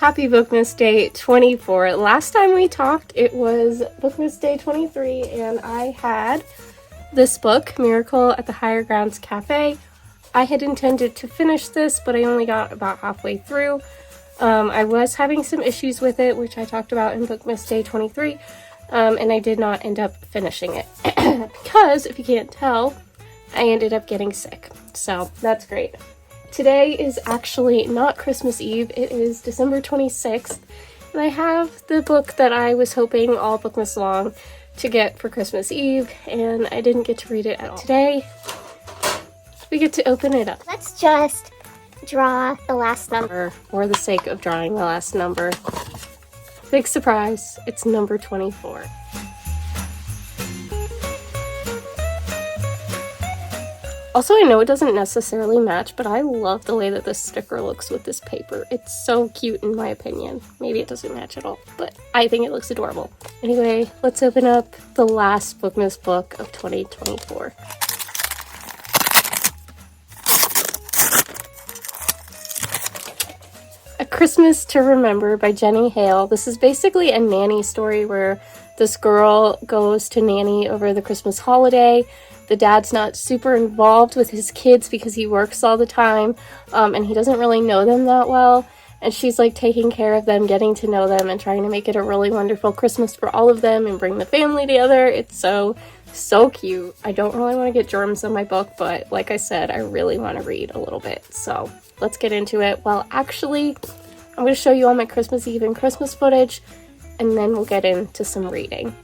Happy Bookmas Day 24. Last time we talked, it was Bookmas Day 23, and I had this book, Miracle at the Higher Grounds Cafe. I had intended to finish this, but I only got about halfway through. I was having some issues with it, which I talked about in Bookmas Day 23, and I did not end up finishing it. Because, if you can't tell, I ended up getting sick. So, that's great. Today is actually not Christmas Eve, it is December 26th, and I have the book that I was hoping all Bookmas long to get for Christmas Eve, and I didn't get to read it at all. Today, we get to open it up. Let's just draw the last number. For the sake of drawing the last number. Big surprise, it's number 24. Also, I know it doesn't necessarily match, but I love the way that this sticker looks with this paper. It's so cute in my opinion. Maybe it doesn't match at all, but I think it looks adorable. Anyway, let's open up the last Bookmas book of 2024. A Christmas to Remember by Jenny Hale. This is basically a nanny story where this girl goes to nanny over the Christmas holiday. The dad's not super involved with his kids because he works all the time, and he doesn't really know them that well. And she's like taking care of them, getting to know them, and trying to make it a really wonderful Christmas for all of them and bring the family together. It's so cute. I don't really want to get germs on my book, but like I said, I really want to read a little bit. So let's get into it. Well, actually, I'm going to show you all my Christmas Eve and Christmas footage, and then we'll get into some reading.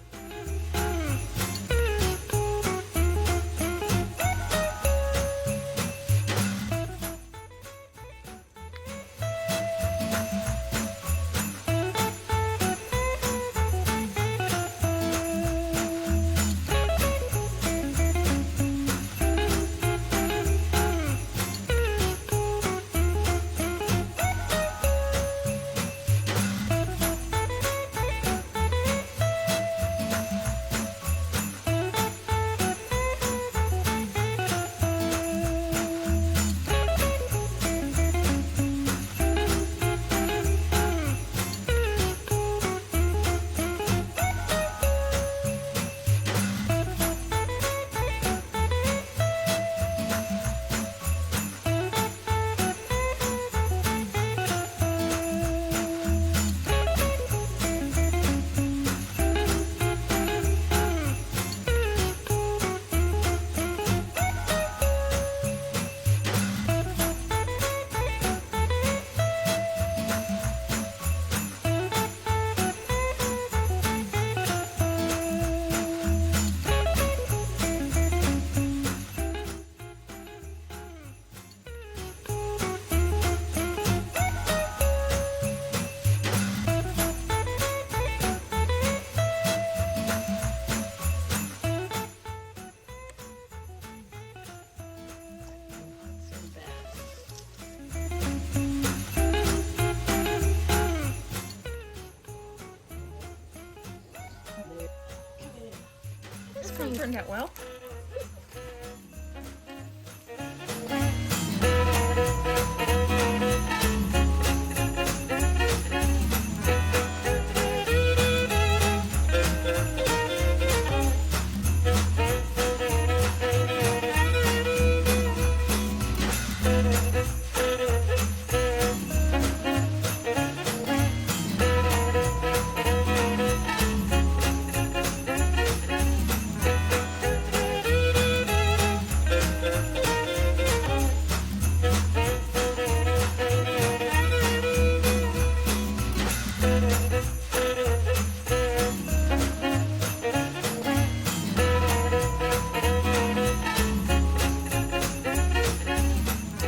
Turned out well.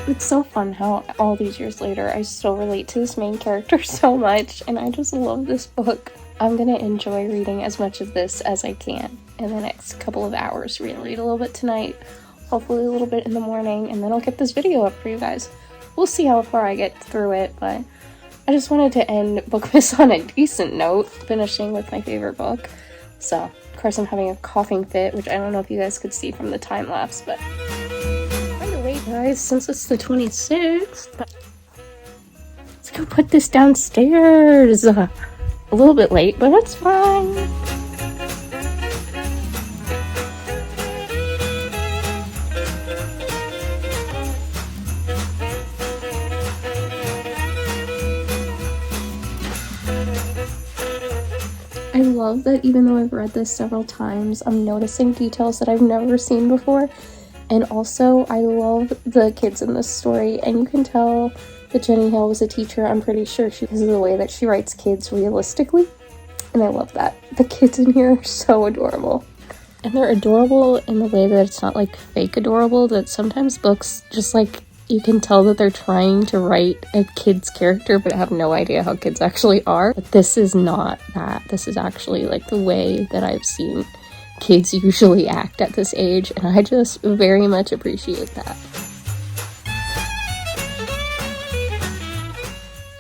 It's so fun how all these years later I still relate to this main character so much, and I just love this book. I'm gonna enjoy reading as much of this as I can in the next couple of hours. Read a little bit tonight, hopefully a little bit in the morning, and then I'll get this video up for you guys. We'll see how far I get through it, but I just wanted to end Bookmas on a decent note, finishing with my favorite book. So, of course, I'm having a coughing fit, which I don't know if you guys could see from the time lapse, but by the way, guys, since it's the 26th, it's to put this downstairs. A little bit late, but that's fine. I love that even though I've read this several times, I'm noticing details that I've never seen before. And also, I love the kids in this story, and you can tell that Jenny Hill was a teacher. I'm pretty sure because of the way that she writes kids realistically. And I love that. The kids in here are so adorable. And they're adorable in the way that it's not like fake adorable, that sometimes books just like you can tell that they're trying to write a kid's character but have no idea how kids actually are. But this is not that. This is actually like the way that I've seen kids usually act at this age, and I just very much appreciate that.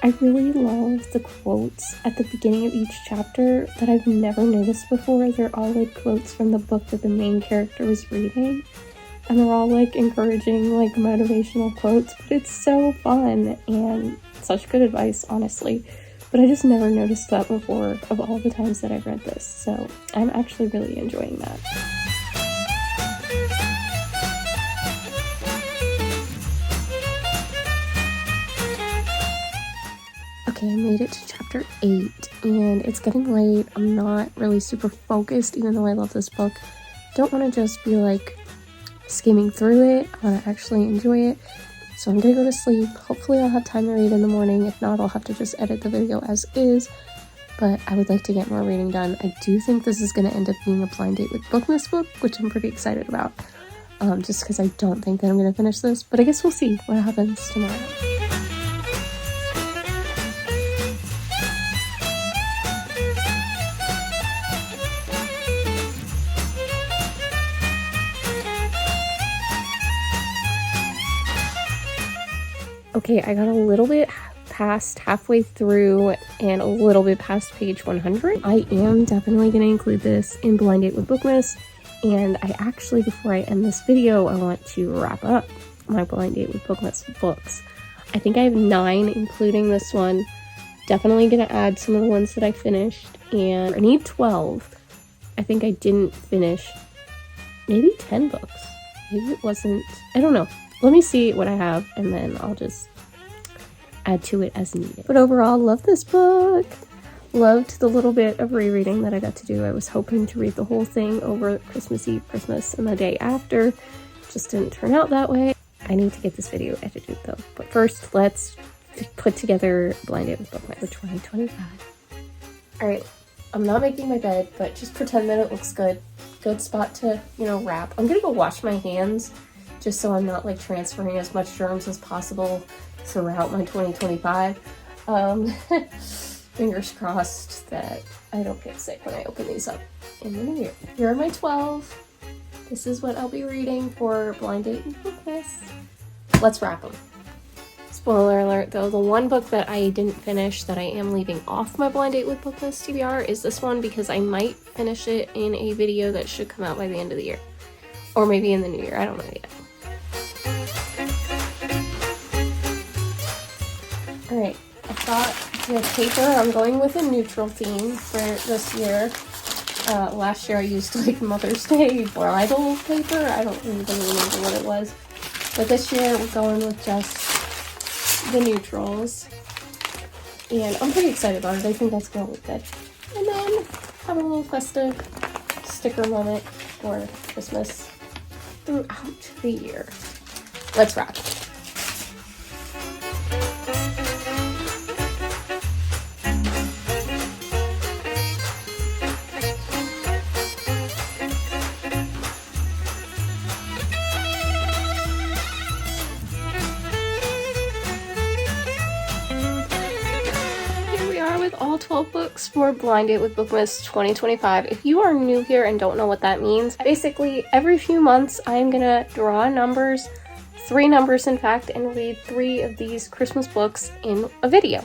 I really love the quotes at the beginning of each chapter that I've never noticed before. They're all like quotes from the book that the main character was reading. And they're all like encouraging, like motivational quotes, but it's so fun and such good advice, honestly. But I just never noticed that before of all the times that I've read this. So I'm actually really enjoying that. Okay, I made it to chapter 8 and it's getting late. I'm not really super focused, even though I love this book. Don't want to just be like skimming through it. I want to actually enjoy it. So I'm gonna go to sleep. Hopefully I'll have time to read in the morning. If not, I'll have to just edit the video as is. But I would like to get more reading done. I do think this is gonna end up being a blind date with BOOKMAS book, which I'm pretty excited about. Just because I don't think that I'm gonna finish this. But I guess we'll see what happens tomorrow. Okay, I got a little bit past halfway through and a little bit past page 100. I am definitely going to include this in Blind Date with BOOKMAS, and I actually, before I end this video, I want to wrap up my Blind Date with BOOKMAS books. I think I have 9, including this one. Definitely going to add some of the ones that I finished, and I need 12. I think I didn't finish maybe 10 books. Maybe it wasn't, I don't know. Let me see what I have, and then I'll just add to it as needed. But overall, love this book. Loved the little bit of rereading that I got to do. I was hoping to read the whole thing over Christmas Eve, Christmas, and the day after. Just didn't turn out that way. I need to get this video edited though. But first, let's put together Blind Date with BOOKMAS for 2025. Alright, I'm not making my bed, but just pretend that it looks good. Good spot to, wrap. I'm gonna go wash my hands, just so I'm not like transferring as much germs as possible throughout my 2025. Fingers crossed that I don't get sick when I open these up in the new year. Here are my 12. This is what I'll be reading for Blind Date and BOOKMAS. Let's wrap them. Spoiler alert though, the one book that I didn't finish that I am leaving off my Blind Date with BOOKMAS TBR is this one, because I might finish it in a video that should come out by the end of the year. Or maybe in the new year, I don't know yet. Alright, I thought the paper, I'm going with a neutral theme for this year. Last year I used like Mother's Day bridal paper. I don't even remember what it was. But this year we're going with just the neutrals. And I'm pretty excited about it. I think that's going to look good. And then have a little festive sticker moment for Christmas throughout the year. Let's wrap. All 12 books for Blind Date with BOOKMAS 2025. If you are new here and don't know what that means, basically every few months I'm gonna draw numbers, 3 numbers in fact, and read 3 of these Christmas books in a video.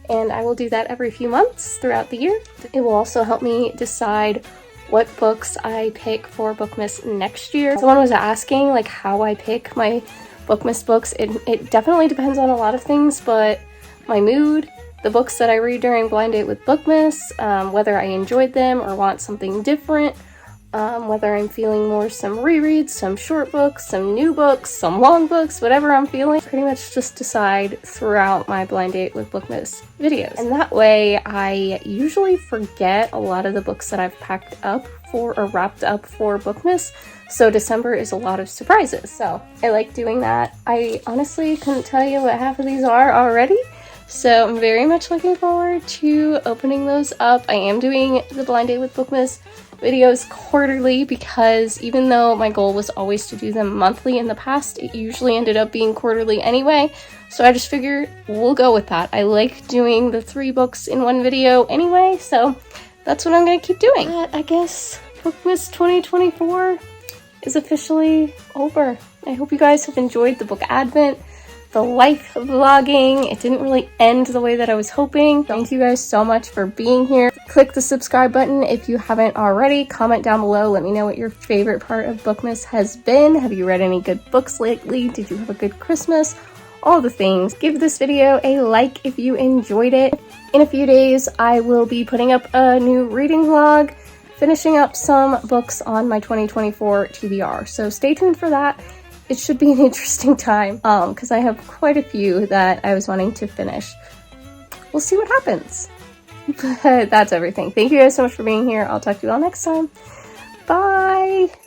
And I will do that every few months throughout the year. It will also help me decide what books I pick for BOOKMAS next year. Someone was asking like how I pick my BOOKMAS books. It definitely depends on a lot of things, but my mood, the books that I read during Blind Date with BOOKMAS, whether I enjoyed them or want something different, whether I'm feeling more some rereads, some short books, some new books, some long books, whatever I'm feeling. Pretty much just decide throughout my Blind Date with BOOKMAS videos. And that way I usually forget a lot of the books that I've packed up for or wrapped up for BOOKMAS. So December is a lot of surprises. So I like doing that. I honestly couldn't tell you what half of these are already. So I'm very much looking forward to opening those up. I am doing the Blind Date with BOOKMAS videos quarterly because even though my goal was always to do them monthly in the past, it usually ended up being quarterly anyway. So I just figured we'll go with that. I like doing the 3 books in one video anyway, so that's what I'm going to keep doing. But I guess BOOKMAS 2024 is officially over. I hope you guys have enjoyed the book Advent, the life vlogging. It didn't really end the way that I was hoping. Thank you guys so much for being here. Click the subscribe button if you haven't already. Comment down below. Let me know what your favorite part of BOOKMAS has been. Have you read any good books lately? Did you have a good Christmas? All the things. Give this video a like if you enjoyed it. In a few days, I will be putting up a new reading vlog, finishing up some books on my 2024 TBR. So stay tuned for that. It should be an interesting time because I have quite a few that I was wanting to finish. We'll see what happens. But that's everything. Thank you guys so much for being here. I'll talk to you all next time. Bye!